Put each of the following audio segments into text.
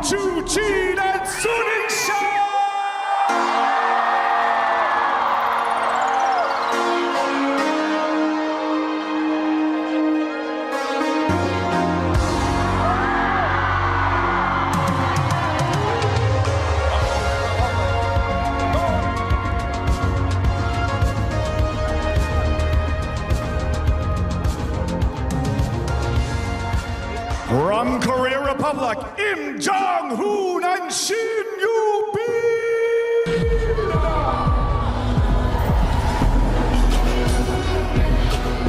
Chuqin-Lim and Yingsha. From Korea Republic, Jonghoon and Shin, Yubin.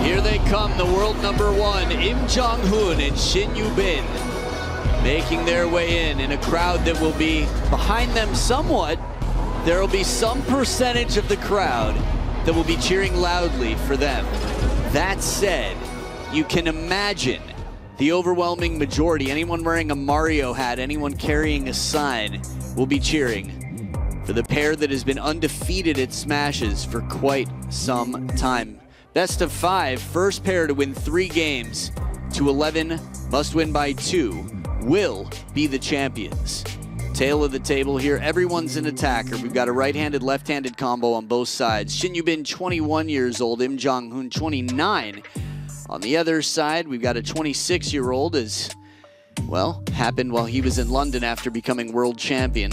Here they come, the world number one, Jonghoon and Shin Yubin, making their way in a crowd that will be behind them somewhat. There will be some percentage of the crowd that will be cheering loudly for them. That said, you can imagine the overwhelming majority, anyone wearing a Mario hat, anyone carrying a sign, will be cheering for the pair that has been undefeated at Smashes for quite some time. Best of 5, first pair to win 3 games to 11, must win by 2, will be the champions. Tail of the table here, everyone's an attacker. We've got a right-handed, left-handed combo on both sides. Shin Yubin, 21 years old, Jonghoon, 29. On the other side, we've got a 26-year-old, as well, happened while he was in London after becoming world champion.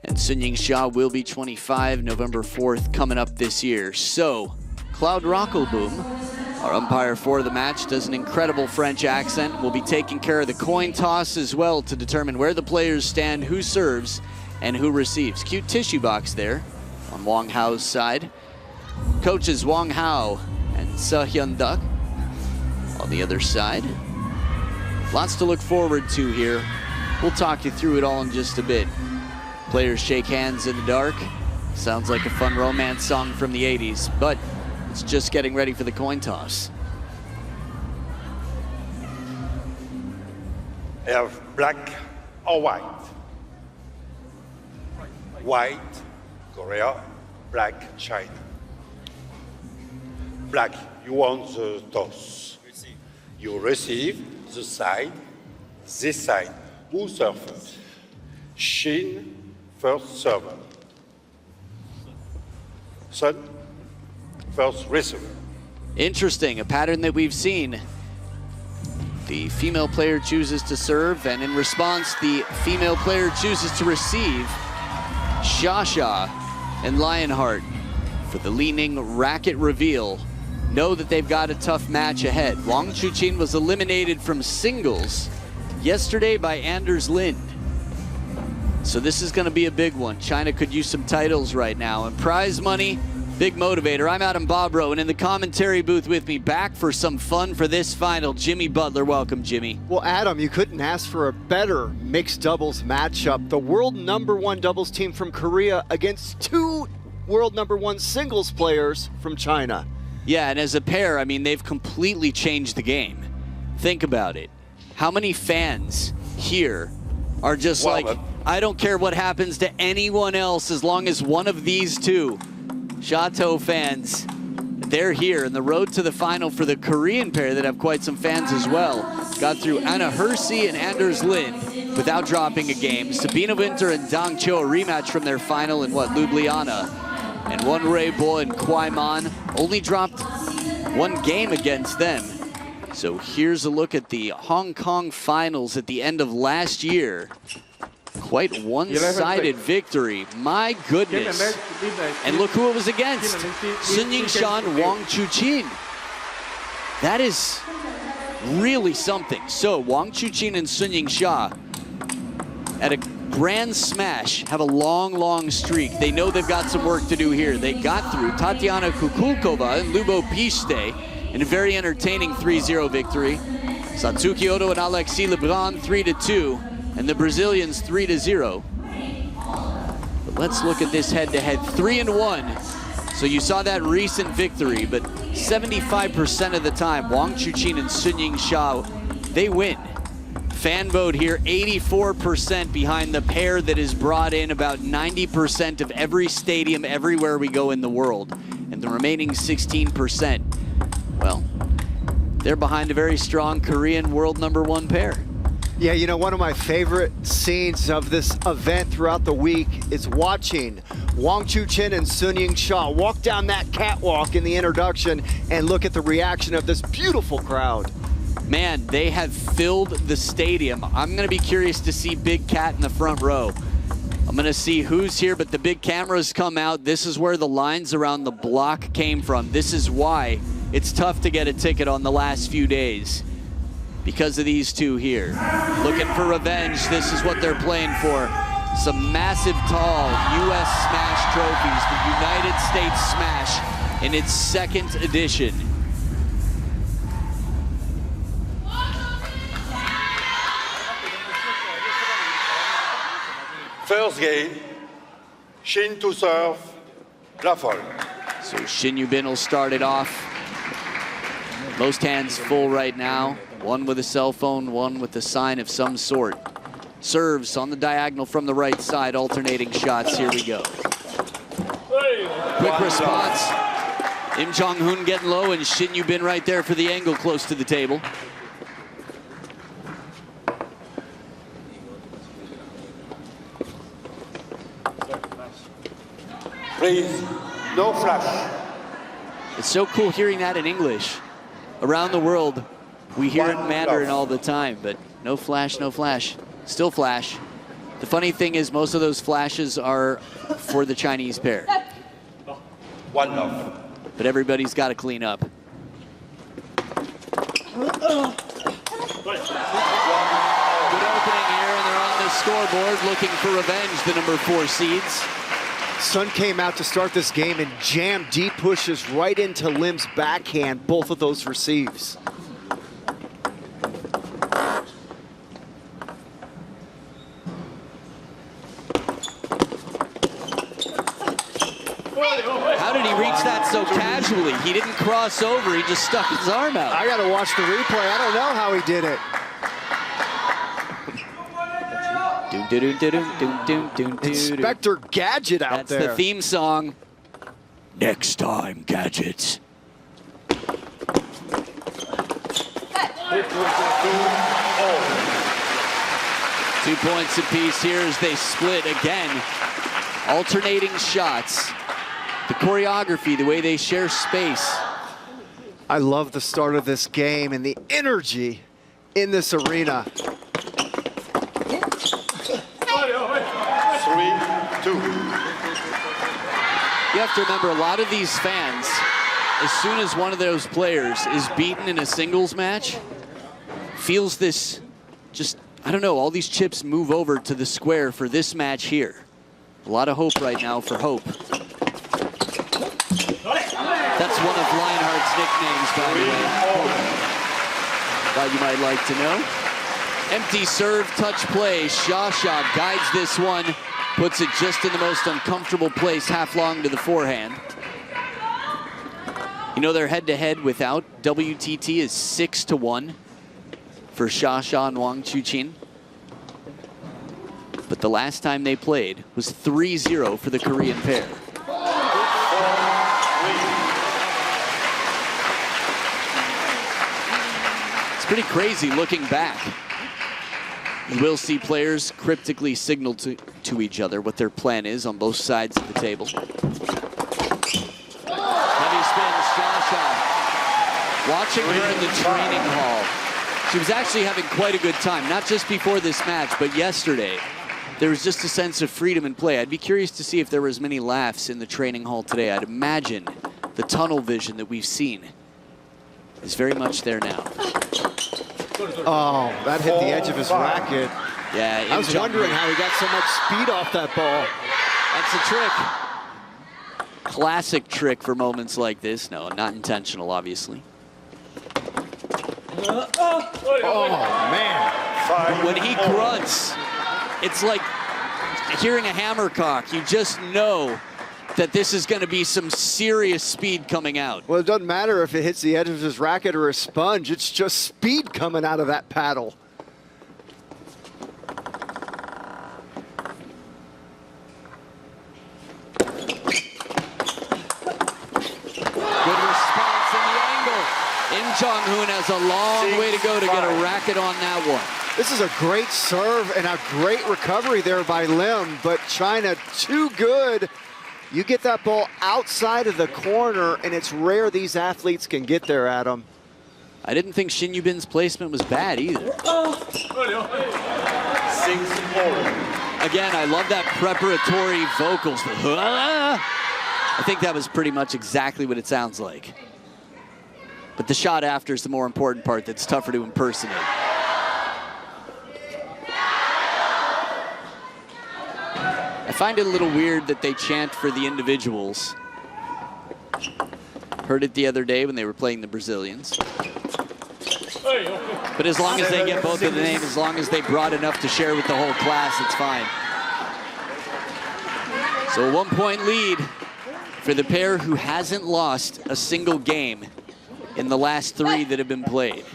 And Yingsha will be 25, November 4th, coming up this year. So, Cloud Rockelboom, our umpire for the match, does an incredible French accent. We'll be taking care of the coin toss as well to determine where the players stand, who serves, and who receives. Cute tissue box there on Wang Hao's side. Coaches Wang Hao and Seo-hyun Duck on the other side. Lots to look forward to here. We'll talk you through it all in just a bit. Players shake hands in the dark. Sounds like a fun romance song from the 80s, but it's just getting ready for the coin toss. I have black or white. White, Korea, black, China. Black, you want the toss. You receive the side, this side. Who serves first? Shin, first server. Sun, first receiver. Interesting, a pattern that we've seen. The female player chooses to serve, and in response, the female player chooses to receive. Shasha and Lionheart for the leaning racket reveal know that they've got a tough match ahead. Wang Chuqin was eliminated from singles yesterday by Anders Lind. So this is going to be a big one. China could use some titles right now. And prize money, big motivator. I'm Adam Bobrow, and in the commentary booth with me, back for some fun for this final, Jimmy Butler. Welcome, Jimmy. Well, Adam, you couldn't ask for a better mixed doubles matchup. The world #1 doubles team from Korea against 2 world #1 singles players from China. Yeah, and as a pair, I mean, they've completely changed the game. Think about it. How many fans here are just like, I don't care what happens to anyone else as long as one of these two. Chateau fans, they're here. And the road to the final for the Korean pair that have quite some fans as well. Got through Anna Hersey and Anders Lind without dropping a game. Sabina Winter and Dang Cho, a rematch from their final in Ljubljana. And Won Ray-bo and Kwai Man only dropped 1 game against them. So here's a look at the Hong Kong finals at the end of last year. Quite one-sided victory, my goodness. And look who it was against, Yingsha and Wang Chuqin. That is really something. So Wang Chuqin and Yingsha at a grand smash have a long streak. They know they've got some work to do here. They got through Tatiana Kukulkova and Lubo Piste in a very entertaining 3-0 victory. Satsuki Odo and Alexis Lebrun 3-2, and the Brazilians 3-0. But let's look at this head-to-head, 3-1. So you saw that recent victory, but 75% of the time, Wang Chuqin and Yingsha, they win. Fan vote here, 84% behind the pair that has brought in about 90% of every stadium everywhere we go in the world. And the remaining 16%, well, they're behind a very strong Korean world #1 pair. Yeah, you know, one of my favorite scenes of this event throughout the week is watching Wang Chuqin and Yingsha walk down that catwalk in the introduction and look at the reaction of this beautiful crowd. Man, they have filled the stadium. I'm gonna be curious to see Big Cat in the front row. I'm gonna see who's here, but the big cameras come out. This is where the lines around the block came from. This is why it's tough to get a ticket on the last few days, because of these two here. Looking for revenge, this is what they're playing for. Some massive, tall U.S. Smash trophies, the United States Smash in its second edition. First game, Shin to serve, la folle. So Shin Yubin will start it off. Most hands full right now. One with a cell phone, one with a sign of some sort. Serves on the diagonal from the right side, alternating shots. Here we go. Quick response. Jonghoon getting low, and Shin Yubin right there for the angle close to the table. Please, no flash. It's so cool hearing that in English. Around the world, we hear it in Mandarin all the time, but no flash, no flash. Still flash. The funny thing is most of those flashes are for the Chinese pair. One love. But everybody's got to clean up. Good opening here, and they're on the scoreboard looking for revenge, the number 4 seeds. Sun came out to start this game and jammed deep pushes right into Lim's backhand. Both of those receives. How did he reach that so casually? He didn't cross over, he just stuck his arm out. I gotta watch the replay. I don't know how he did it. Inspector Gadget out there. That's the theme song. Next time, Gadgets. 2 points apiece here as they split again. Alternating shots. The choreography, the way they share space. I love the start of this game and the energy in this arena. 3-2. You have to remember, a lot of these fans, as soon as one of those players is beaten in a singles match, feels this just, I don't know, all these chips move over to the square for this match here. A lot of hope right now for Hope. That's one of Lionheart's nicknames, by the way. Thought you might like to know. Empty serve, touch play. Shasha guides this one, puts it just in the most uncomfortable place, half long to the forehand. You know, their head-to-head without WTT is 6-1 for Shasha and Wang Chuqin. But the last time they played was 3-0 for the Korean pair. It's pretty crazy looking back. You will see players cryptically signal to each other what their plan is on both sides of the table. Heavy spin, Shasha. Watching her in the training hall, she was actually having quite a good time, not just before this match, but yesterday. There was just a sense of freedom in play. I'd be curious to see if there were as many laughs in the training hall today. I'd imagine the tunnel vision that we've seen is very much there now. Oh, that hit the edge of his racket. Yeah, I was wondering how he got so much speed off that ball. That's a trick. Classic trick for moments like this. No, not intentional, obviously. Oh, man. When he grunts, it's like hearing a hammer cock. You just know that this is going to be some serious speed coming out. Well, it doesn't matter if it hits the edge of his racket or a sponge. It's just speed coming out of that paddle. Good response in the angle. Jonghoon has a long way to go to get a racket on that one. This is a great serve and a great recovery there by Lim, but China too good. You get that ball outside of the corner, and it's rare these athletes can get there, Adam. I didn't think Shin Yubin's placement was bad either. Again, I love that preparatory vocals. I think that was pretty much exactly what it sounds like. But the shot after is the more important part that's tougher to impersonate. I find it a little weird that they chant for the individuals. Heard it the other day when they were playing the Brazilians. But as long as they get both of the name, as long as they brought enough to share with the whole class, it's fine. So a 1-point lead for the pair who hasn't lost a single game in the last 3 that have been played.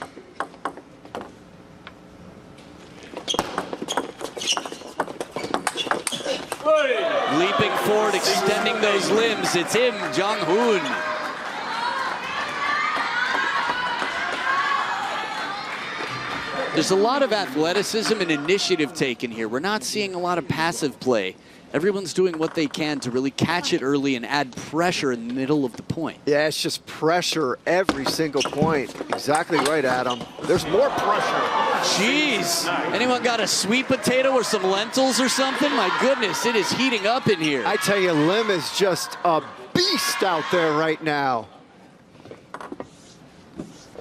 Leaping forward, extending those limbs, it's him, Jonghoon. There's a lot of athleticism and initiative taken here. We're not seeing a lot of passive play. Everyone's doing what they can to really catch it early and add pressure in the middle of the point. Yeah, it's just pressure every single point. Exactly right, Adam. There's more pressure. Jeez. Anyone got a sweet potato or some lentils or something? My goodness, it is heating up in here. I tell you, Lim is just a beast out there right now.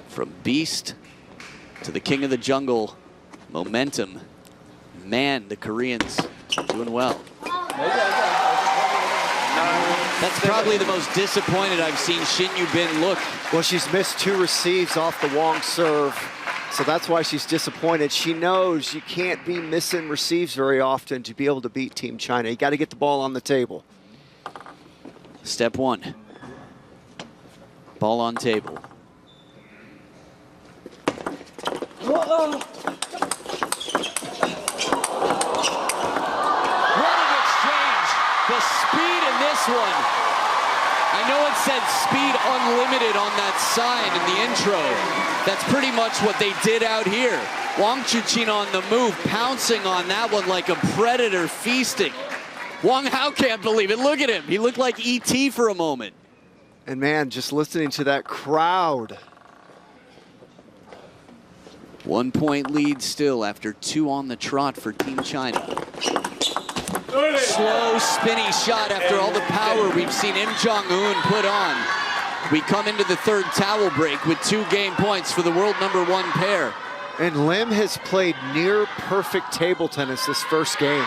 From beast to the king of the jungle, momentum. Man, the Koreans doing well. That's probably the most disappointed I've seen Shin Yubin look. Well, she's missed 2 receives off the Wang serve, so that's why she's disappointed. She knows you can't be missing receives very often to be able to beat Team China. You got to get the ball on the table. Step 1. Ball on table. The speed in this one. I know it said speed unlimited on that sign in the intro. That's pretty much what they did out here. Wang Chuqin on the move, pouncing on that one like a predator feasting. Wang Hao can't believe it. Look at him. He looked like E.T. for a moment. And man, just listening to that crowd. 1-point lead still after 2 on the trot for Team China. Slow, spinny shot after all the power we've seen Jonghoon put on. We come into the 3rd towel break with 2 game points for the world #1 pair. And Lim has played near perfect table tennis this first game.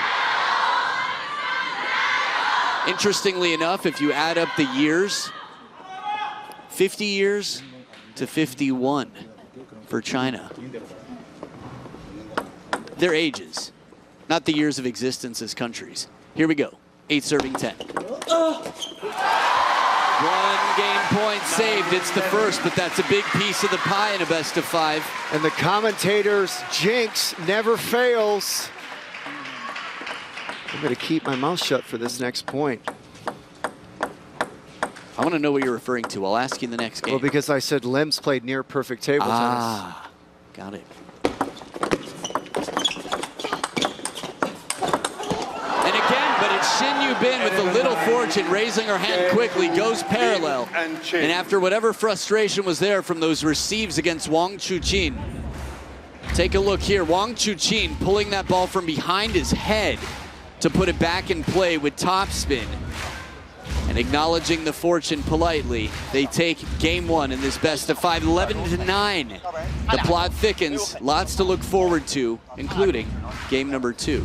Interestingly enough, if you add up the years, 50 years to 51 for China. Their ages. Not the years of existence as countries. Here we go. 8 serving 10. 1 game point saved. It's the first, but that's a big piece of the pie in a best of 5. And the commentators, jinx never fails. I'm going to keep my mouth shut for this next point. I want to know what you're referring to. I'll ask you in the next game. Well, because I said Lim's played near perfect table tennis. Got it. Shin Yubin with a little fortune, raising her hand quickly, goes parallel. And after whatever frustration was there from those receives against Wang Chuqin, take a look here. Wang Chuqin pulling that ball from behind his head to put it back in play with topspin. And acknowledging the fortune politely, they take game 1 in this best of 5, 11-9. The plot thickens, lots to look forward to, including game number 2.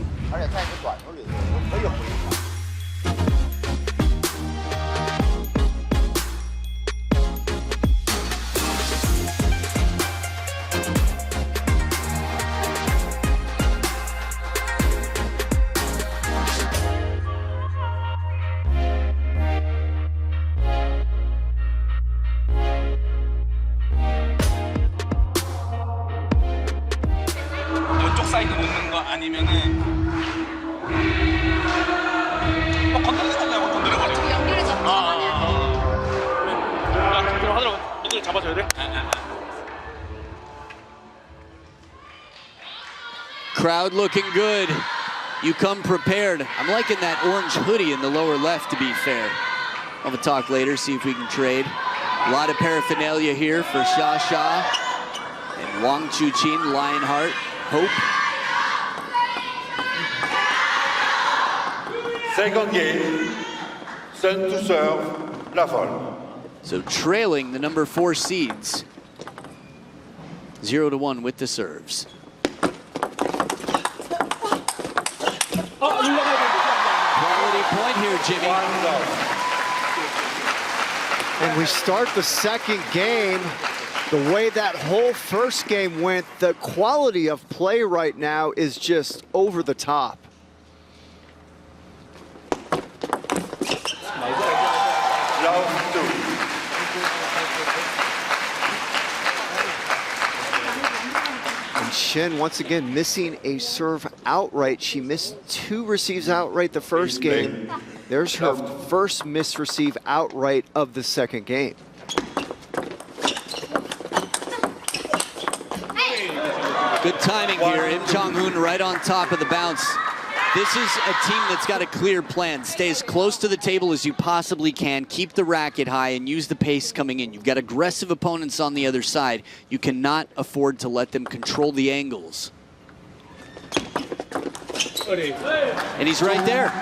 이쪽 사이드 놓는 거 아니면은 건드리는 거냐고 건드려버려. 어떻게 연기를 잡고 잡아내야 그럼 하더라고. 이걸 잡아줘야 돼? Crowd looking good. You come prepared. I'm liking that orange hoodie in the lower left, to be fair. I'll have a talk later, see if we can trade. A lot of paraphernalia here for Xia and Wang Chuqin, Lionheart, Hope. Second game, Sun to serve, la folle. So trailing the number 4 seeds. 0-1 with the serves. Quality point here, Jimmy. And we start the second game. The way that whole first game went, the quality of play right now is just over the top. Love 2. And Shin, once again, missing a serve outright. She missed 2 receives outright the first game. There's her first miss receive outright of the second game. Good timing here. Jonghoon right on top of the bounce. This is a team that's got a clear plan. Stay as close to the table as you possibly can. Keep the racket high and use the pace coming in. You've got aggressive opponents on the other side. You cannot afford to let them control the angles. And he's right there.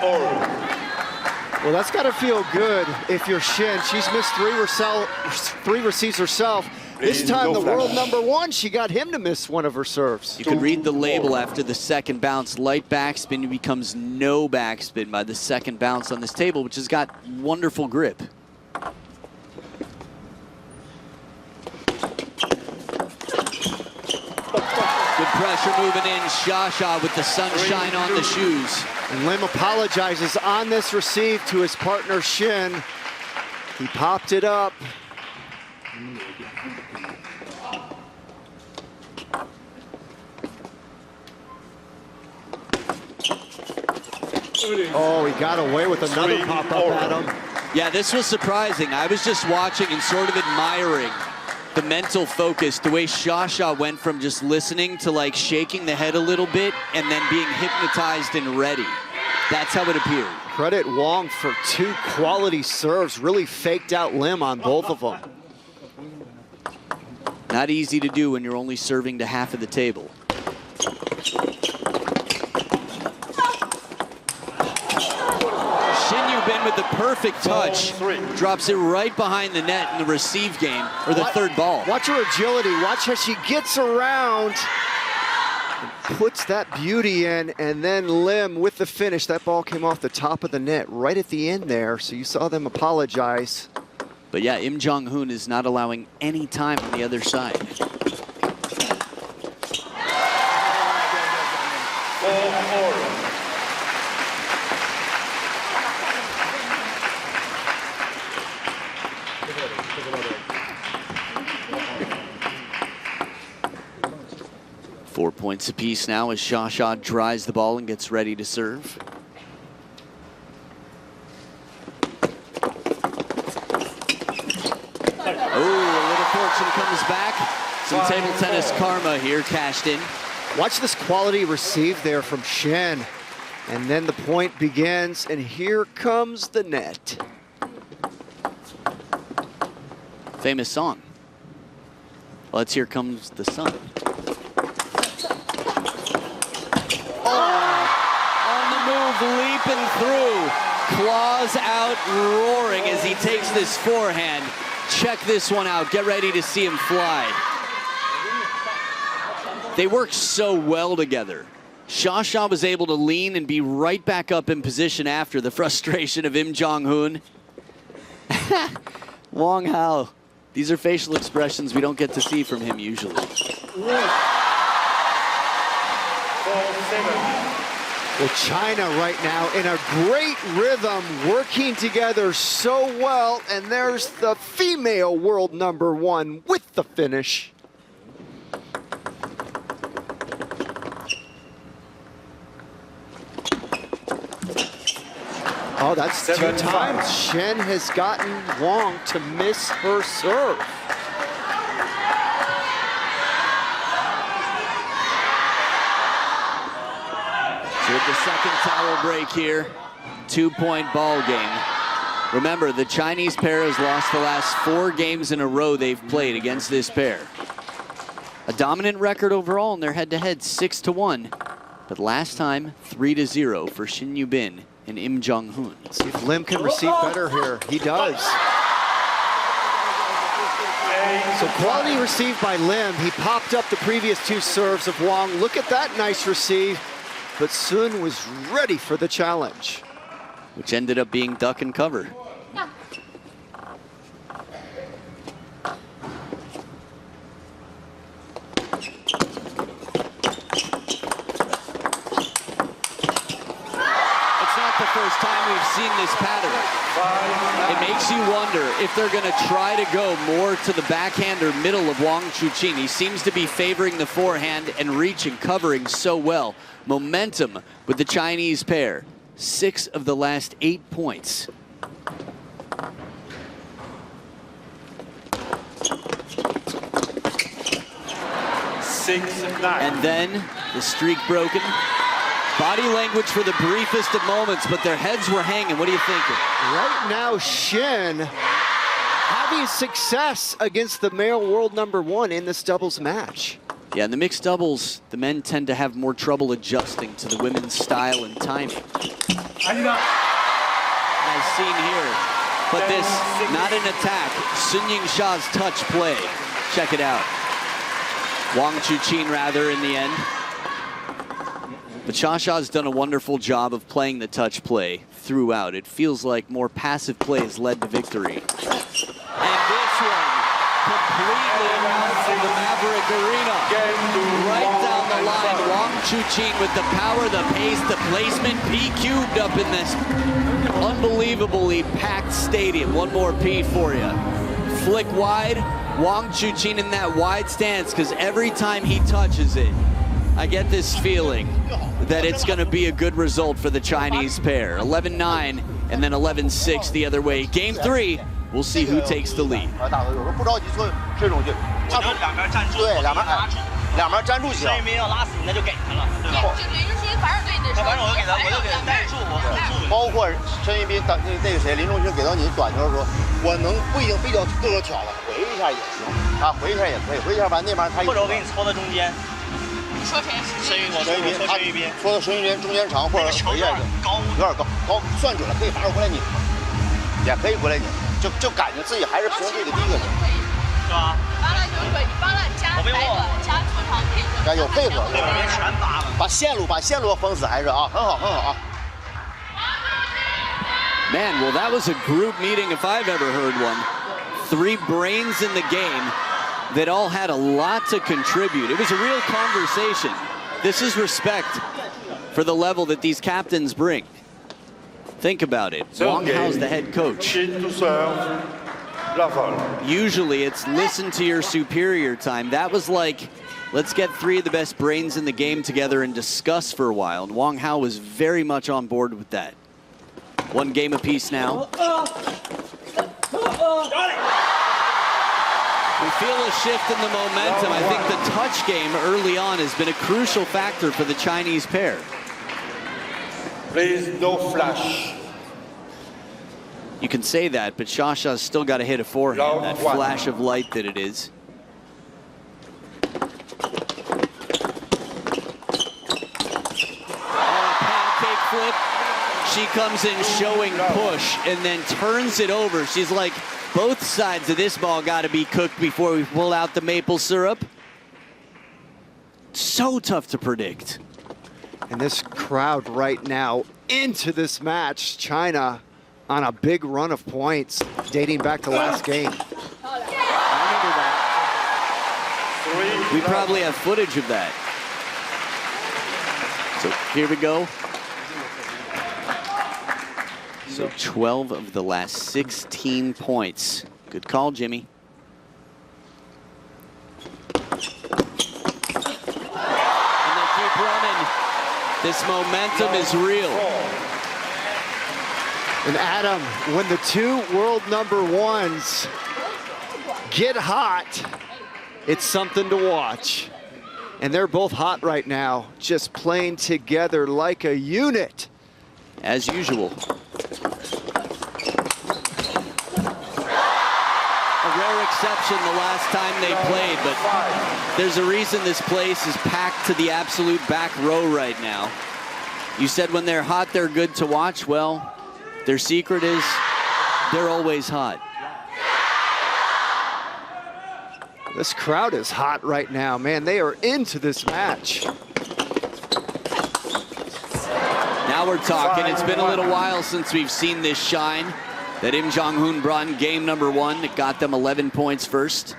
Well, that's got to feel good if you're Shin. She's missed 3 receives herself. This time, the world number 1, she got him to miss one of her serves. You can read the label after the second bounce. Light backspin becomes no backspin by the second bounce on this table, which has got wonderful grip. Good pressure moving in. Xia with the sunshine on the shoes. And Lim apologizes on this receive to his partner Shin. He popped it up. Oh, he got away with another pop-up at him. Yeah, this was surprising. I was just watching and sort of admiring the mental focus, the way Xia went from just listening to like shaking the head a little bit and then being hypnotized and ready. That's how it appeared. Credit Wang for 2 quality serves. Really faked out Lim on both of them. Not easy to do when you're only serving to half of the table. Shin Yubin with the perfect touch. Drops it right behind the net in the receive game, or the third ball. Watch her agility. Watch how she gets around and puts that beauty in, and then Lim with the finish. That ball came off the top of the net right at the end there, so you saw them apologize. But yeah, Jonghoon is not allowing any time on the other side. Four points apiece now as Xia dries the ball and gets ready to serve. Comes back. Some table tennis karma here cashed in. Watch this quality receive there from Shin. And then the point begins, and here comes the net. Famous song. Well, it's Here Comes the Sun. Oh, on the move, leaping through. Claws out, roaring as he takes this forehand. Check this one out. Get ready to see him fly. They work so well together. Xia was able to lean and be right back up in position after the frustration of Jonghoon. Wang Hao. These are facial expressions we don't get to see from him usually. Well, China right now in a great rhythm, working together so well, and there's the female world number 1 with the finish. Oh, that's 2 times. Shin has gotten Wang to miss her serve. break here. 2-point ball game. Remember, the Chinese pair has lost the last 4 games in a row they've played against this pair. A dominant record overall in their head-to-head, 6-1. But last time, 3-0 for Shin Yubin and Jonghoon. See if Lim can receive better here. He does. So quality received by Lim. He popped up the previous 2 serves of Wang. Look at that nice receive. But Sun was ready for the challenge, which ended up being duck and cover. The first time we've seen this pattern. It makes you wonder if they're going to try to go more to the backhand or middle of Wang Chuqin. He seems to be favoring the forehand and reaching, covering so well. Momentum with the Chinese pair. 6 of the last 8 points. And then the streak broken. Body language for the briefest of moments, but their heads were hanging. What are you thinking? Right now, Shin having success against the male world #1 in this doubles match. Yeah, in the mixed doubles, the men tend to have more trouble adjusting to the women's style and timing. As seen here. But this, not an attack. Sun Yingsha's touch play. Check it out. Wang Chuqin, rather, in the end. But Shasha's done a wonderful job of playing the touch play throughout. It feels like more passive play has led to victory. And this one, completely out of the Maverick Arena. Right down the line, Wang Chuqin with the power, the pace, the placement, P-cubed up in this unbelievably packed stadium. One more P for you. Flick wide, Wang Chuqin in that wide stance, because every time he touches it, I get this feeling that it's going to be a good result for the Chinese pair. 11-9 and then 11-6 the other way. Game 3, we'll see who takes the lead. 两边站住行。孙一鸣要拉死你，那就给他了，对吧？就林中勋，反正对你的时候，反正我给他，我就给他带住，我护住。包括孙一鸣的那个谁，林中勋给到你短球的时候，我能不一定非得各个挑了，回一下也行，啊，回一下也可以，回一下完那边他或者我给你搓到中间。你说谁？孙一鸣，孙一鸣，搓到孙一鸣中间长，或者回一下高，有点高，算准了可以反手回来拧，也可以回来拧，就感觉自己还是平对的第一个拧，是吧？完了就是说你帮了加白个加出场配合，加有配合，全扒了，把线路封死还是啊，很好啊。Man, well, that was a group meeting if I've ever heard one. 3 brains in the game that all had a lot to contribute. It was a real conversation. This is respect for the level that these captains bring. Think about it. Wang Hao's the head coach. Usually it's listen to your superior time. That was like, let's get 3 of the best brains in the game together and discuss for a while. And Wang Hao was very much on board with that. 1 game apiece now. We feel a shift in the momentum. I think the touch game early on has been a crucial factor for the Chinese pair. Please, no flash. You can say that, but Shasha's still got to hit a forehand, that flash of light that it is. Oh, pancake flip. She comes in showing push and then turns it over. She's like, both sides of this ball got to be cooked before we pull out the maple syrup. So tough to predict. And this crowd right now into this match, China on a big run of points dating back to last game. I remember that. We probably have footage of that. So here we go. So 12 of the last 16 points. Good call, Jimmy. And they keep running. This momentum is real. And Adam, when the 2 world #1s get hot, it's something to watch. And they're both hot right now, just playing together like a unit as usual. A rare exception the last time they played, but there's a reason this place is packed to the absolute back row right now. You said when they're hot, they're good to watch. Well, their secret is they're always hot. This crowd is hot right now, man. They are into this match. Now we're talking. It's been a little while since we've seen this shine that Im Jonghoon brought in game number 1. It got them 11 points first.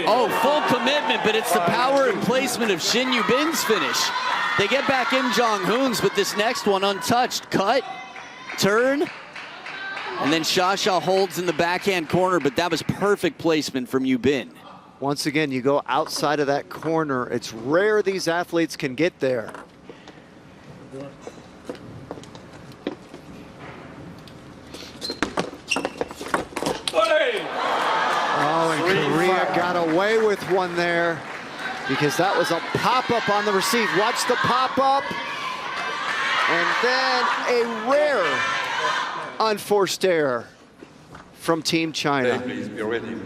Oh, full commitment, but it's the power and placement of Shin Yubin's finish. They get back Im Jonghoon's, but this next one untouched. Cut, turn, and then Sha holds in the backhand corner, but that was perfect placement from Yubin. Once again, you go outside of that corner. It's rare these athletes can get there. Oh, and Korea got away with one there because that was a pop-up on the receive. Watch the pop-up. And then a rare unforced error from Team China. Please be ready.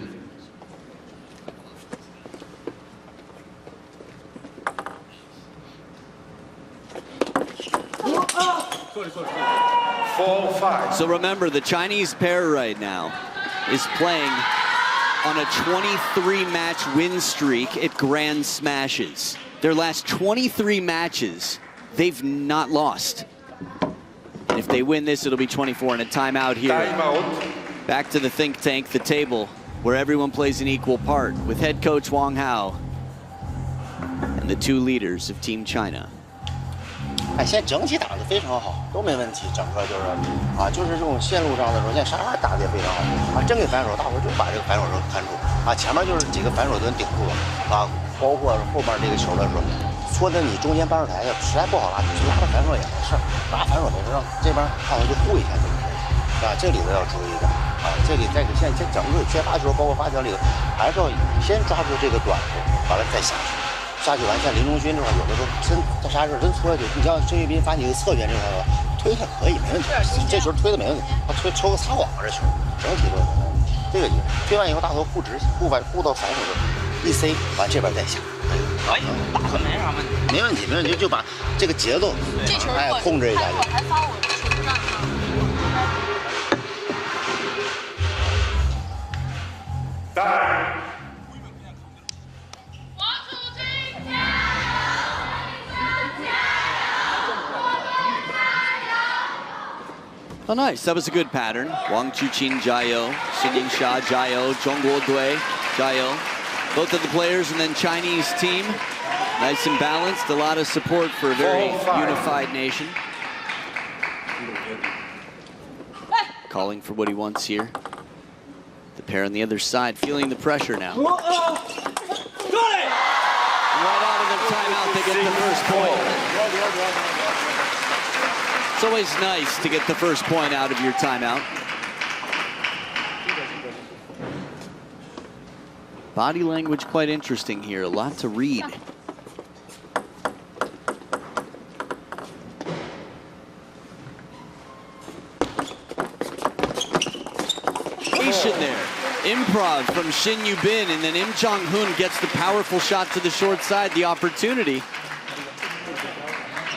So remember, the Chinese pair right now is playing on a 23-match win streak at Grand Smashes. Their last 23 matches, they've not lost. And if they win this, it'll be 24 and a timeout here. Timeout. Back to the think tank, the table, where everyone plays an equal part, with head coach Wang and the 2 leaders of Team China. 哎，现在整体打得非常好，都没问题。整个就是就是这种线路上的时候，现在沙沙打得也非常好真给反手，大伙就把这个反手看住前面就是几个反手都顶住了包括后面这个球的时候，搓在你中间扳手台的实在不好拉，就拉到反手也没事拉反手没事这边看我就护一下就可以这里头要注意一点这里在现在整个缺乏的时候，包括发球里头，还是要先抓住这个短处，完了再下去。 下去完，像林中勋这块，有的时候真他啥事真搓下去。你像郑玉斌发你个侧旋这块的，推他可以没问题，这球推的没问题，他抽个擦网这球，整体都没问题。这个推完以后，大头护直护到反手就一塞，完这边再下，可以打的没啥问题，没问题没问题，就把这个节奏控制一下就。还发我球不让Oh, nice. That was a good pattern. Wang Chuqin, Jiao, Yingsha, Jiao, Jonghoon, Jiao. Both of the players and then Chinese team. Nice and balanced. A lot of support for a very unified nation. Calling for what he wants here. The pair on the other side feeling the pressure now. Right out of their timeout, they get the first point. It's always nice to get the first point out of your timeout. Body language quite interesting here, a lot to read. Patient there. Improv from Shin Yubin, and then Im Jonghoon gets the powerful shot to the short side, the opportunity.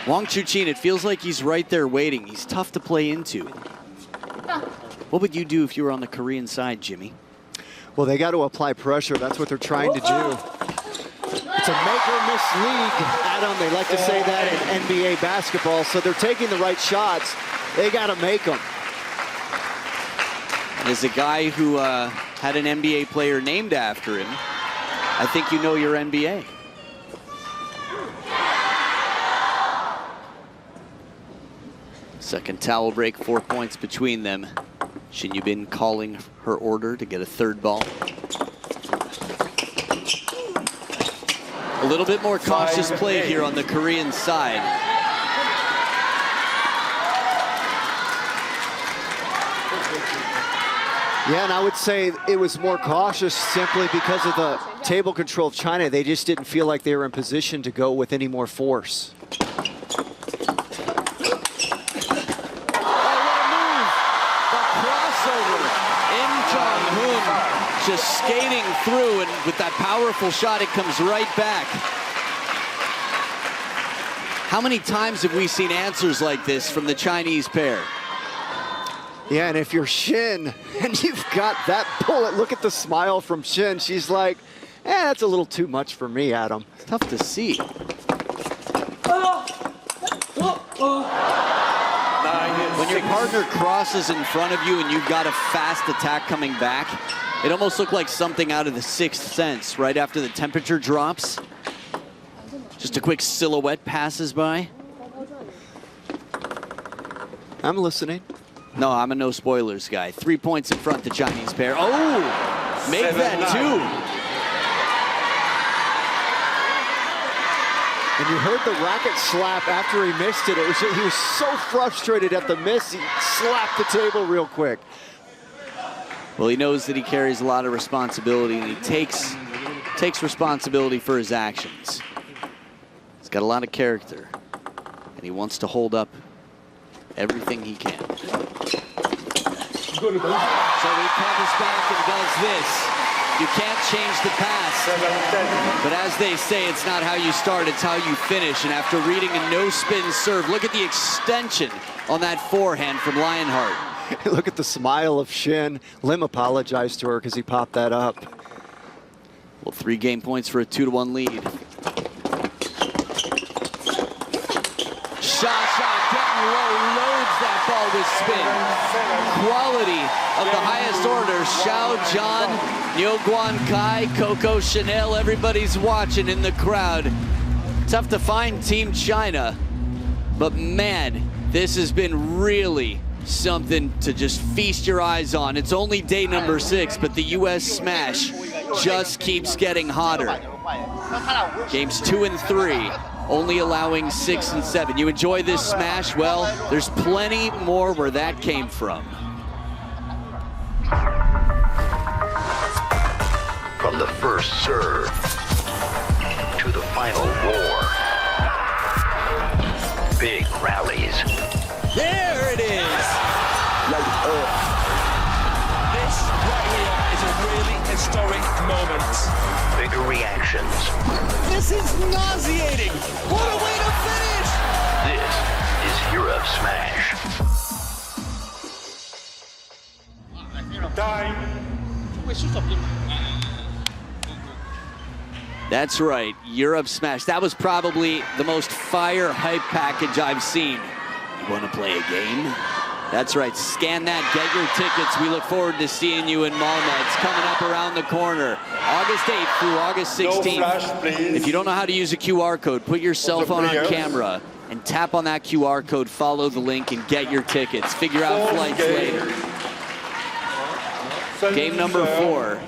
Wang Chuqin, it feels like he's right there waiting. He's tough to play into. What would you do if you were on the Korean side, Jimmy? Well, they got to apply pressure. That's what they're trying to do. It's a make or miss league, Adam. They like to say that in NBA basketball. So they're taking the right shots. They got to make them. And as a guy who had an NBA player named after him, I think you know your NBA. Second towel break, 4 points between them. Shin Yubin calling her order to get a third ball. A little bit more cautious play here on the Korean side. Yeah, and I would say it was more cautious simply because of the table control of China. They just didn't feel like they were in position to go with any more force. Jonghoon just skating through, and with that powerful shot, it comes right back. How many times have we seen answers like this from the Chinese pair? Yeah, and if you're Shin and you've got that bullet, look at the smile from Shin. She's like, that's a little too much for me, Adam. It's tough to see. When your partner crosses in front of you and you've got a fast attack coming back, it almost looked like something out of The Sixth Sense right after the temperature drops. Just a quick silhouette passes by. I'm listening. No, I'm a no spoilers guy. 3 points in front, the Chinese pair. Oh, make that 2. And you heard the racket slap after he missed it. He was so frustrated at the miss, he slapped the table real quick. Well, he knows that he carries a lot of responsibility, and he takes responsibility for his actions. He's got a lot of character, and he wants to hold up everything he can. So he comes back and does this. You can't change the past. But as they say, it's not how you start, it's how you finish. And after reading a no-spin serve, look at the extension on that forehand from Lionheart. Look at the smile of Shin. Lim apologized to her because he popped that up. Well, 3 game points for a 2-1 lead. Shot, getting low, loads that ball with spin. Quality of the highest order. Xiao Zhan, Nyo Guan Kai, Coco Chanel, everybody's watching in the crowd. Tough to find Team China, but man, this has been really something to just feast your eyes on. It's only day number 6, but the US smash just keeps getting hotter. Games 2 and 3, only allowing 6 and 7. You enjoy this smash? Well, there's plenty more where that came from. From the first serve to the final roar. Big rallies. There it is! This right here is a really historic moment. Bigger reactions. This is nauseating! What a way to finish! This is Europe Smash. That's right, Europe Smash. That was probably the most fire hype package I've seen. You want to play a game? That's right, scan that, get your tickets. We look forward to seeing you in Malmö. It's coming up around the corner. August 8th through August 16th. No flash, please. If you don't know how to use a QR code, put your cell phone on camera and tap on that QR code, follow the link, and get your tickets. Figure out flights later. Game number 4.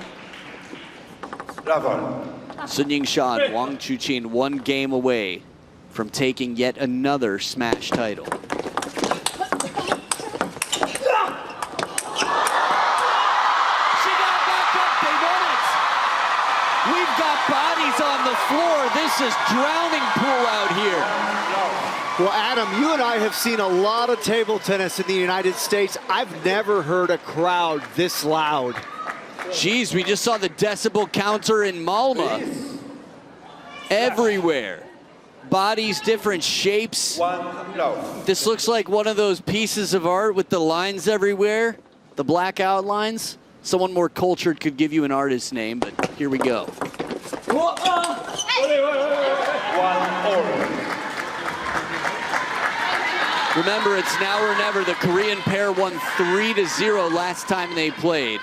Sun Yingsha and Wang Chuqin 1 game away from taking yet another smash title. We've got bodies on the floor. This is drowning pool out here. Well, Adam, you and I have seen a lot of table tennis in the United States. I've never heard a crowd this loud. Geez, we just saw the decibel counter in Malmö. Everywhere. Bodies, different shapes. This looks like one of those pieces of art with the lines everywhere, the black outlines. Someone more cultured could give you an artist's name, but here we go. Remember, it's now or never. The Korean pair won 3-0 last time they played.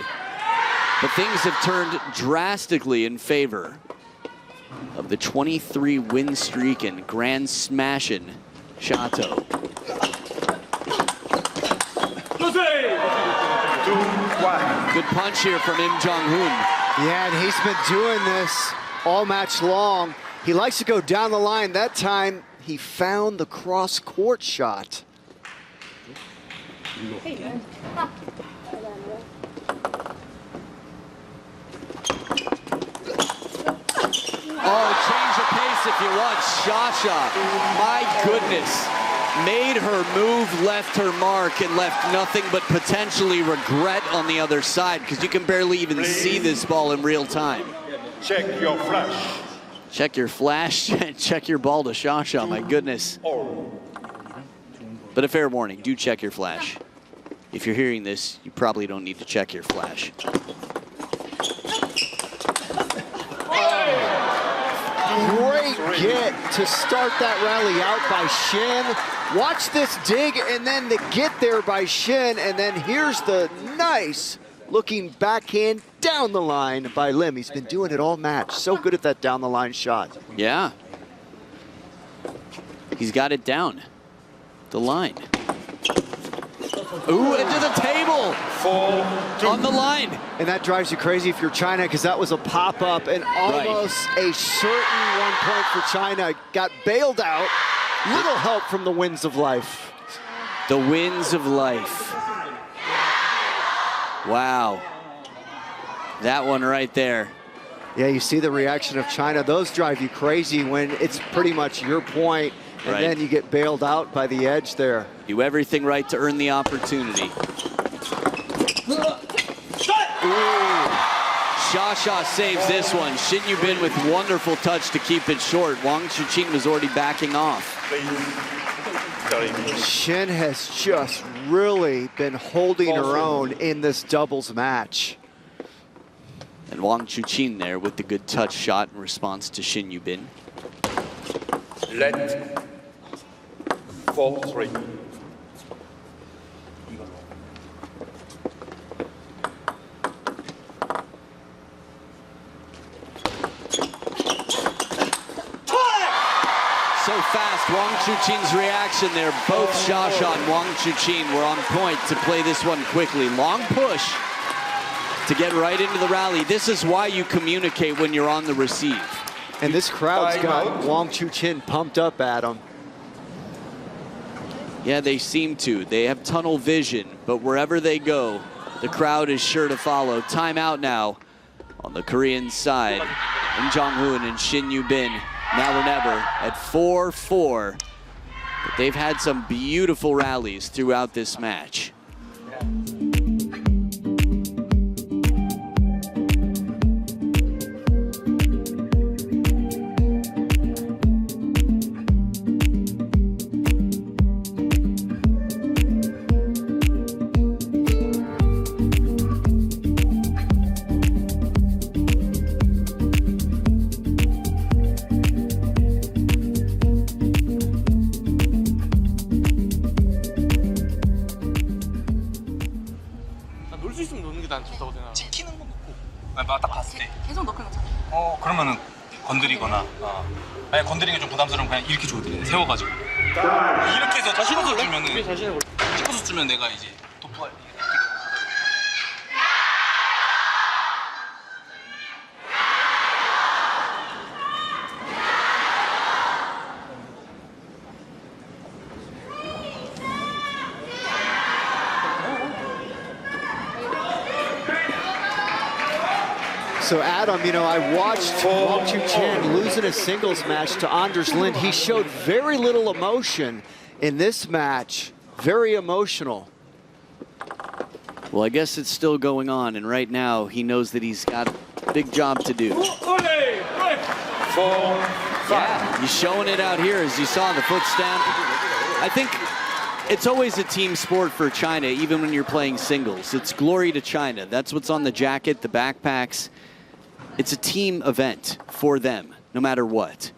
But things have turned drastically in favor of the 23 win streak and grand smashing Chateau. Good punch here from Jonghoon. Yeah, and he's been doing this all match long. He likes to go down the line. That time, he found the cross-court shot. Oh, change of pace if you want. Shasha, my goodness, made her move, left her mark, and left nothing but potentially regret on the other side, because you can barely even see this ball in real time. Check your flash. Check your flash, check your ball to Shasha, my goodness. But a fair warning, do check your flash. If you're hearing this, you probably don't need to check your flash. Great get to start that rally out by Shin. Watch this dig and then the get there by Shin, and then here's the nice looking backhand down the line by Lim. He's been doing it all match. So good at that down the line shot. Yeah. He's got it down the line. Ooh, into the table. 4-2. On the line. And that drives you crazy if you're China, because that was a pop-up and almost a certain 1 point for China. Got bailed out. Little help from the winds of life. The winds of life. Wow. That one right there. Yeah, you see the reaction of China. Those drive you crazy when it's pretty much your point, and then you get bailed out by the edge there. Do everything right to earn the opportunity. Ooh. Shasha saves this one. Shin Yubin with wonderful touch to keep it short. Wang Chuqin was already backing off. Shin has just really been holding her own in this doubles match. And Wang Chuqin there with the good touch shot in response to Shin Yubin. Let 4-3. So fast, Wang Chuqin's reaction there. Both Shasha and Wang Chuqin were on point to play this one quickly. Long push to get right into the rally. This is why you communicate when you're on the receive. And this crowd's got Wang Chuqin pumped up at him. Yeah, they seem to. They have tunnel vision, but wherever they go, the crowd is sure to follow. Timeout now on the Korean side. Jonghoon and Shin Yubin, now or never, at 4-4. But they've had some beautiful rallies throughout this match. 딱 봤을 때 계속 넣고 놓잖아. 그러면은 건드리거나 만약 건드리는 게 좀 부담스러우면 그냥 이렇게 줘도 돼. 세워가지고 이렇게 해서 찍어서 주면은 찍어서 주면 내가 이제 도프가 So Adam, you know, I watched Wang Chuqin losing a singles match to Anders Lind. He showed very little emotion in this match. Very emotional. Well, I guess it's still going on, and right now he knows that he's got a big job to do. 4-5. Yeah, he's showing it out here, as you saw the foot stamp. I think it's always a team sport for China, even when you're playing singles. It's glory to China. That's what's on the jacket, the backpacks. It's a team event for them, no matter what.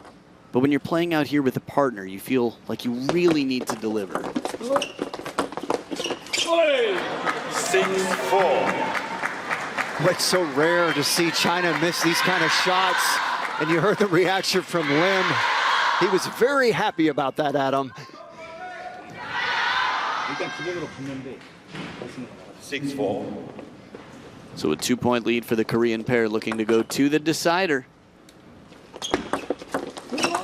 But when you're playing out here with a partner, you feel like you really need to deliver. 6-4. It's so rare to see China miss these kind of shots. And you heard the reaction from Lim. He was very happy about that, Adam. 6-4. So a 2-point lead for the Korean pair, looking to go to the decider.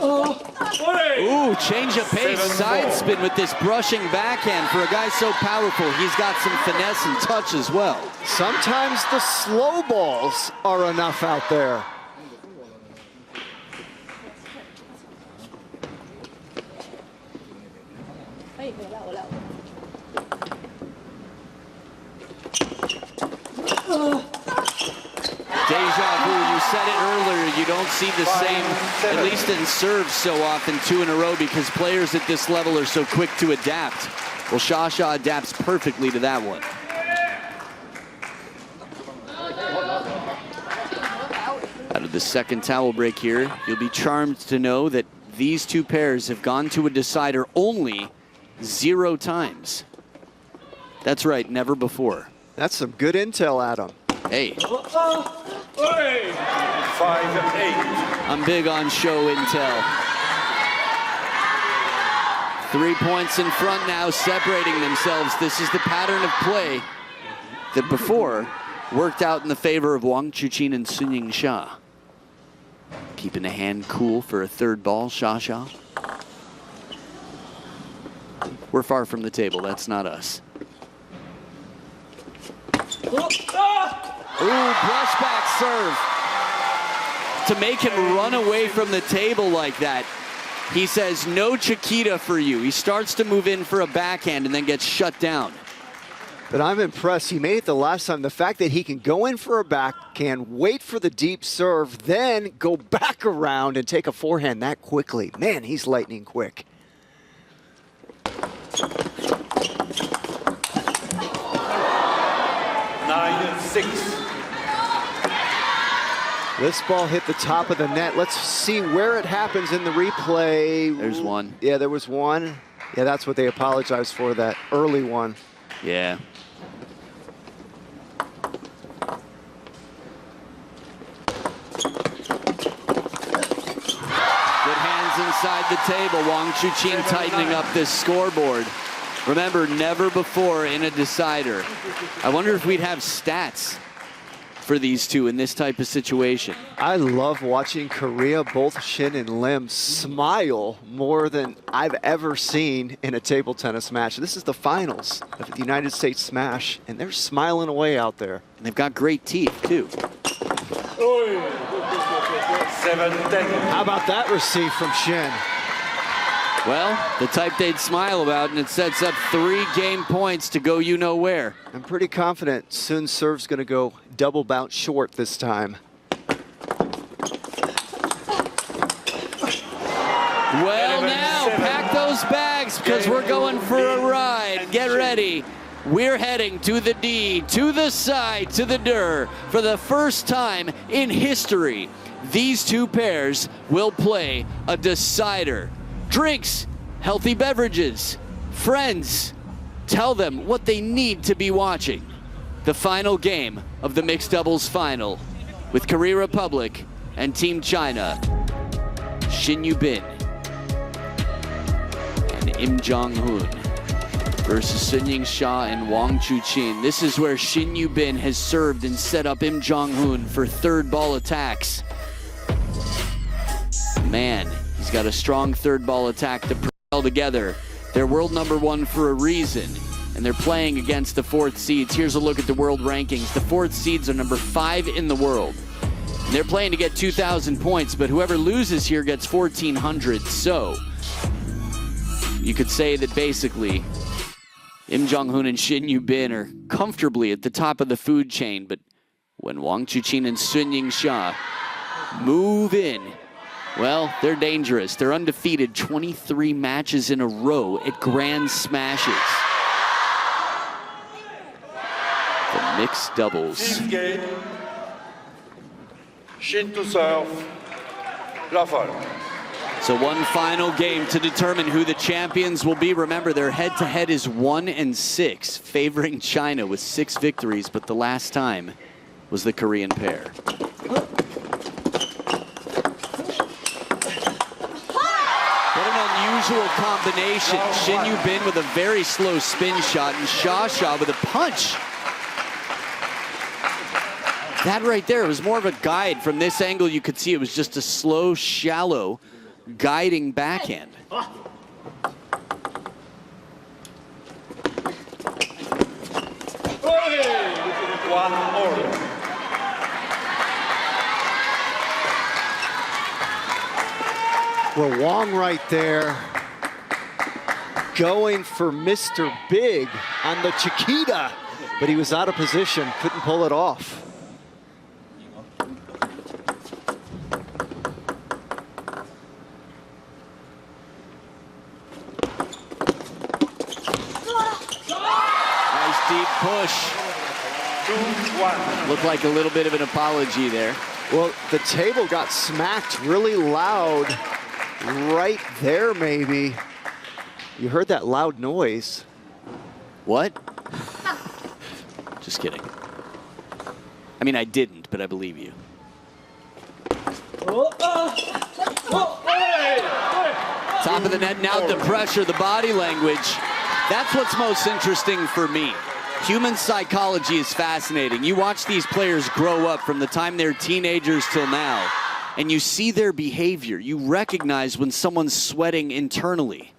Ooh, change of pace, side spin with this brushing backhand. For a guy so powerful, he's got some finesse and touch as well. Sometimes the slow balls are enough out there. Deja vu, you said it earlier, you don't see the same, at least in serves so often, 2 in a row, because players at this level are so quick to adapt. Well, Sha adapts perfectly to that one. Out of the second towel break here, you'll be charmed to know that these two pairs have gone to a decider only 0 times. That's right, never before. That's some good intel, Adam. Hey. 5-8. I'm big on show intel. 3 points in front now, separating themselves. This is the pattern of play that before worked out in the favor of Wang, Chuqin, and Yingsha. Keeping the hand cool for a third ball, Sha. We're far from the table, that's not us. Ooh, brushback serve. To make him run away from the table like that, he says, no Chiquita for you. He starts to move in for a backhand and then gets shut down. But I'm impressed. He made it the last time. The fact that he can go in for a backhand, wait for the deep serve, then go back around and take a forehand that quickly. Man, he's lightning quick. 9-6. This ball hit the top of the net. Let's see where it happens in the replay. There's one. Yeah, there was one. Yeah, that's what they apologized for, that early one. Yeah. Good hands inside the table. Wang Chuqin tightening up this scoreboard. Remember, never before in a decider. I wonder if we'd have stats for these two in this type of situation. I love watching Korea, both Shin and Lim, smile more than I've ever seen in a table tennis match. This is the finals of the United States Smash, and they're smiling away out there. And they've got great teeth, too. 7-10. How about that receive from Shin? Well, the type they'd smile about, and it sets up 3 game points to go you know where. I'm pretty confident Sun's serve's going to go double bounce short this time. Well, now, pack those bags because we're going for a ride. Get ready. We're heading to the D, to the side, to the dir. For the first time in history, these two pairs will play a decider. Drinks, healthy beverages, friends. Tell them what they need to be watching. The final game of the mixed doubles final with Korea Republic and Team China, Shin Yubin and Jonghoon versus Yingsha and Wang Chuqin. This is where Shin Yubin has served and set up Jonghoon for third ball attacks. Man, he's got a strong third ball attack to propel together. They're world #1 for a reason, and they're playing against the 4th seeds. Here's a look at the world rankings. The 4th seeds are number 5 in the world. And they're playing to get 2,000 points, but whoever loses here gets 1,400. So you could say that basically Jonghoon and Shin Yubin are comfortably at the top of the food chain, but when Wang Chuqin and Yingsha move in, well, they're dangerous. They're undefeated 23 matches in a row at Grand Smashes. The mixed doubles. Game. Shin to serve. Lawful. So one final game to determine who the champions will be. Remember, their head-to-head is 1-6, favoring China with 6 victories, but the last time was the Korean pair. What an unusual combination. Shin Yubin with a very slow spin shot and Sha with a punch. That right there was more of a guide. From this angle, you could see it was just a slow, shallow guiding backhand. Well, Wang right there going for Mr. Big on the Chiquita, but he was out of position, couldn't pull it off. Nice deep push. Looked like a little bit of an apology there. Well, the table got smacked really loud right there, maybe. You heard that loud noise. What? Just kidding. I mean, I didn't, but I believe you. Top of the net, now the pressure, the body language. That's what's most interesting for me. Human psychology is fascinating. You watch these players grow up from the time they're teenagers till now, and you see their behavior. You recognize when someone's sweating internally,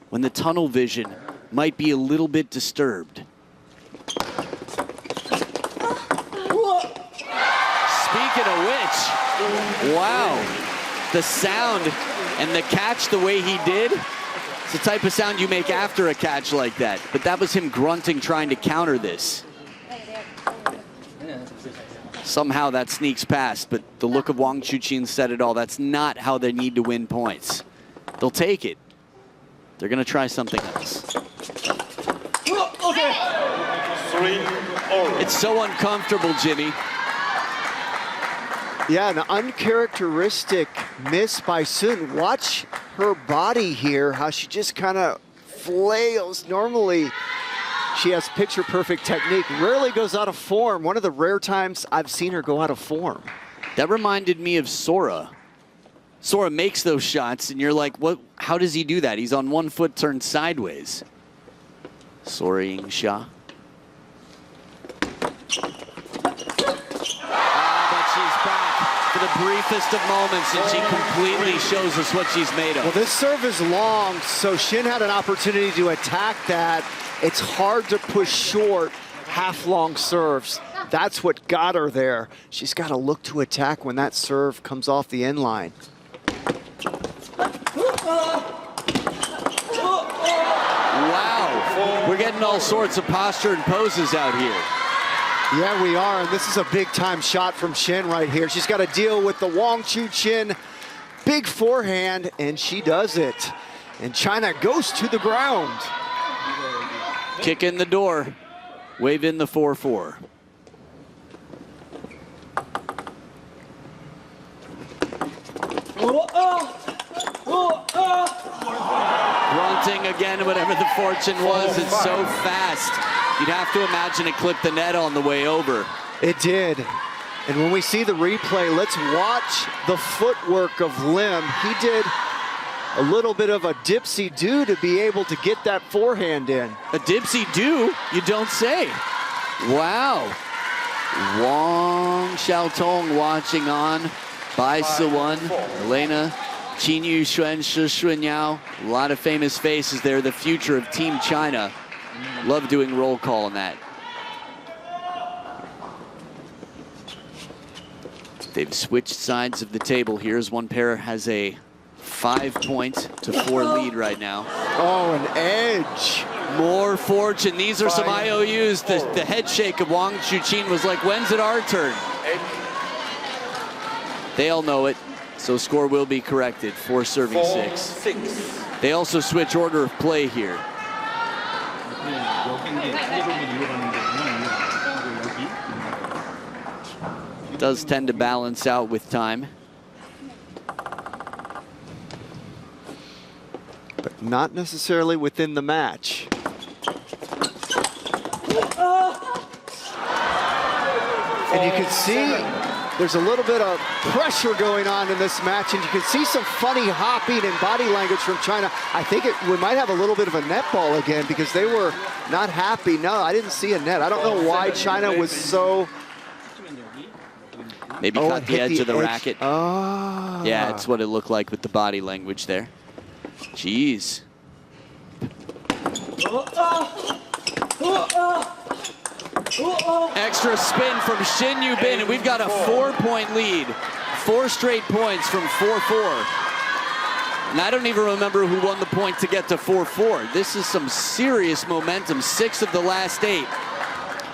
when the tunnel vision might be a little bit disturbed. Speaking of which, wow, the sound and the catch the way he did, it's the type of sound you make after a catch like that. But that was him grunting, trying to counter this. Somehow that sneaks past, but the look of Wang Chuqin said it all. That's not how they need to win points. They'll take it. They're gonna try something else. It's so uncomfortable, Jimmy. Yeah, an uncharacteristic miss by Sun. Watch her body here, how she just kind of flails. Normally, she has picture-perfect technique, rarely goes out of form. One of the rare times I've seen her go out of form. That reminded me of Sora. Sora makes those shots, and you're like, what? How does he do that? He's on one foot turned sideways. Sora Yingsha. But she's back for the briefest of moments, and she completely shows us what she's made of. Well, this serve is long, so Shin had an opportunity to attack that. It's hard to push short half-long serves. That's what got her there. She's got to look to attack when that serve comes off the end line. Wow, we're getting all sorts of posture and poses out here. Yeah, we are, and this is a big-time shot from Shin right here. She's got to deal with the Wang Chuqin big forehand, and she does it. And China goes to the ground. Kick in the door, wave in the 4-4. Grunting again, whatever the fortune was. It's so fast. You'd have to imagine it clipped the net on the way over. It did. And when we see the replay, let's watch the footwork of Lim. He did a little bit of a dipsy-do to be able to get that forehand in. A dipsy-do? You don't say. Wow. Wang Xiaotong watching on. Bai Siwen, Elena, Qin Yuxuan, Shi Xunyao. A lot of famous faces there. The future of Team China. Love doing roll call on that. They've switched sides of the table here as one pair has a 5-4 lead right now. Oh, an edge. More fortune. These are some IOUs. The head shake of Wang Chuqin was like, when's it our turn? They all know it, so score will be corrected. 4 serving 6. They also switch order of play here. Does tend to balance out with time. But not necessarily within the match. And you can see there's a little bit of pressure going on in this match, and you can see some funny hopping and body language from China. I think we might have a little bit of a net ball again because they were not happy. No, I didn't see a net. I don't know why China was so Maybe caught the edge of the racket. Oh. Yeah, it's what it looked like with the body language there. Jeez. Extra spin from Shin Yubin, and we've got a 4-point lead. 4 straight points from 4-4. And I don't even remember who won the point to get to 4-4. This is some serious momentum. 6 of the last 8.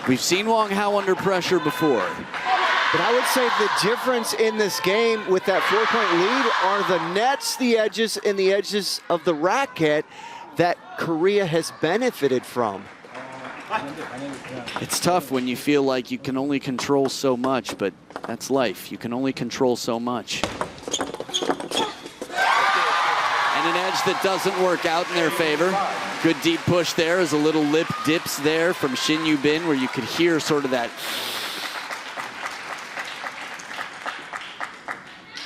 We've seen Wang Hao under pressure before. But I would say the difference in this game with that 4-point lead are the nets, the edges, and the edges of the racket that Korea has benefited from. It's tough when you feel like you can only control so much, but that's life. You can only control so much. And an edge that doesn't work out in their favor. Good deep push there as a little lip dips there from Shin Yubin, where you could hear sort of that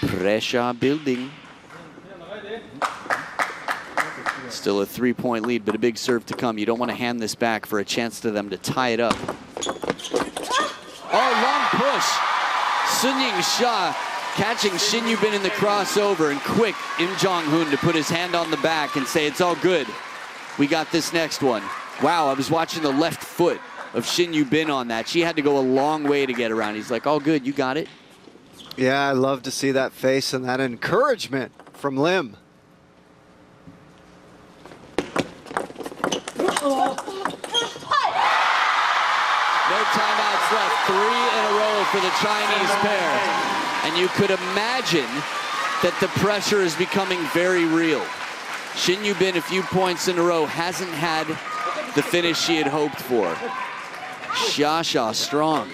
pressure building. Still a 3-point lead, but a big serve to come. You don't want to hand this back for a chance to them to tie it up. Oh, long push. Yingsha catching Shin Yubin in the crossover, and quick Jonghoon to put his hand on the back and say, it's all good. We got this next one. Wow, I was watching the left foot of Shin Yubin on that. She had to go a long way to get around. He's like, all good, you got it. Yeah, I love to see that face and that encouragement from Lim. No timeouts left. 3 in a row for the Chinese pair. And you could imagine that the pressure is becoming very real. Shin Yubin, a few points in a row, hasn't had the finish she had hoped for. Xia strong.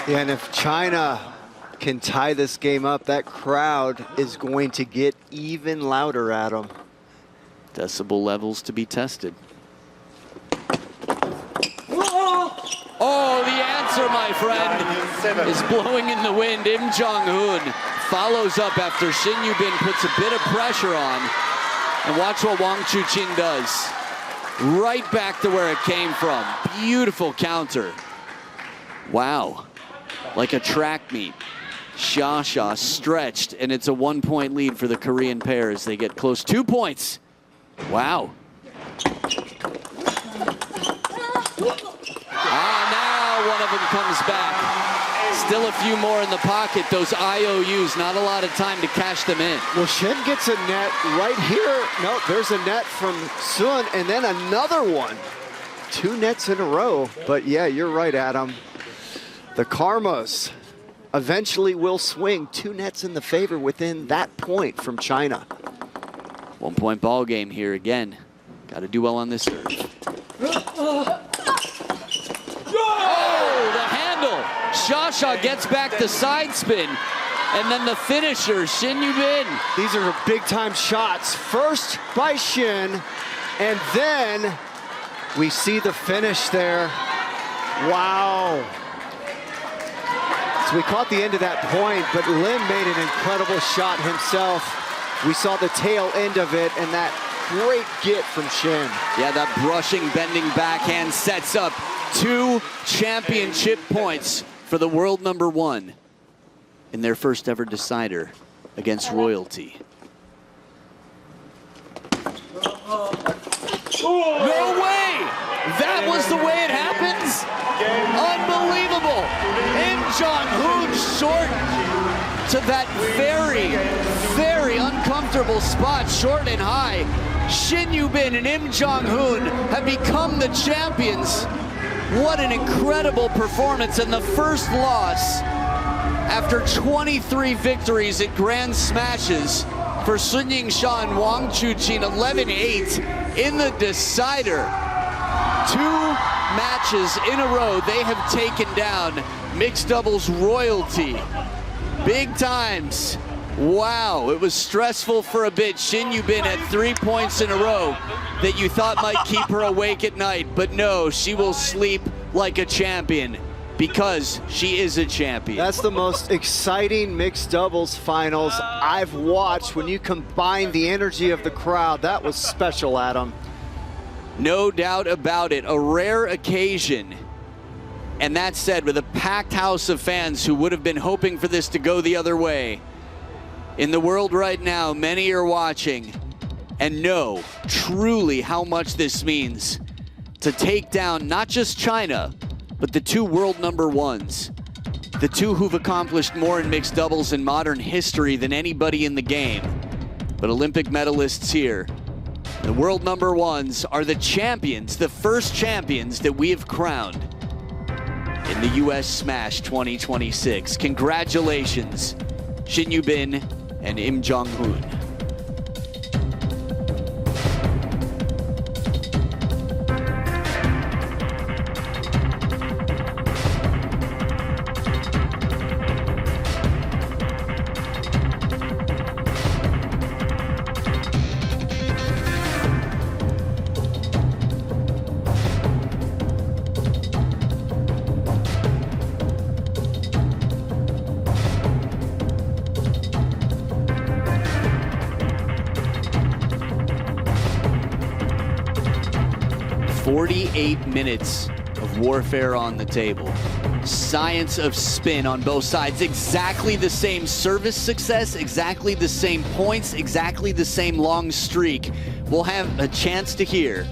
Yeah, and if China can tie this game up, that crowd is going to get even louder at them. Decibel levels to be tested. Oh, the answer, my friend, is blowing in the wind. Jonghoon follows up after Shin Yubin puts a bit of pressure on. And watch what Wang Chuqin does. Right back to where it came from. Beautiful counter. Wow. Like a track meet. Xia stretched, and it's a 1-point lead for the Korean pair as they get close. 2 points. Wow. Now one of them comes back. Still a few more in the pocket. Those IOUs, not a lot of time to cash them in. Well, Shin gets a net right here. No, there's a net from Sun, and then another one. 2 nets in a row. But yeah, you're right, Adam. The karmas eventually will swing. 2 nets in the favor within that point from China. 1-point ball game here again. Got to do well on this serve. Oh, the handle. Xia gets back the side spin. And then the finisher, Shin Yubin. These are big-time shots. First by Shin, and then we see the finish there. Wow. So we caught the end of that point, but Lim made an incredible shot himself. We saw the tail end of it, and that great get from Shin. Yeah, that brushing, bending backhand sets up 2 championship points for the world #1 in their first ever decider against royalty. No way! That was the way it happens? Unbelievable! Jonghoon short to that very, very uncomfortable spot, short and high. Shin Yubin and Jonghoon have become the champions. What an incredible performance, and the first loss after 23 victories at Grand Smashes for Yingsha and Wang Chuqin, 11-8 in the decider. 2 matches in a row they have taken down mixed doubles royalty. Big times. Wow, it was stressful for a bit. Shin Yubin had 3 points in a row that you thought might keep her awake at night, but no, she will sleep like a champion because she is a champion. That's the most exciting mixed doubles finals I've watched. When you combine the energy of the crowd, that was special, Adam. No doubt about it, a rare occasion. And that said, with a packed house of fans who would have been hoping for this to go the other way, in the world right now, many are watching and know truly how much this means to take down not just China, but the two world number ones. The two who've accomplished more in mixed doubles in modern history than anybody in the game. But Olympic medalists here, the world number ones, are the champions, the first champions that we have crowned in the US Smash 2026. Congratulations, Shin Yubin and Jonghoon. Minutes of warfare on the table. Science of spin on both sides. Exactly the same service success, exactly the same points, exactly the same long streak. We'll have a chance to hear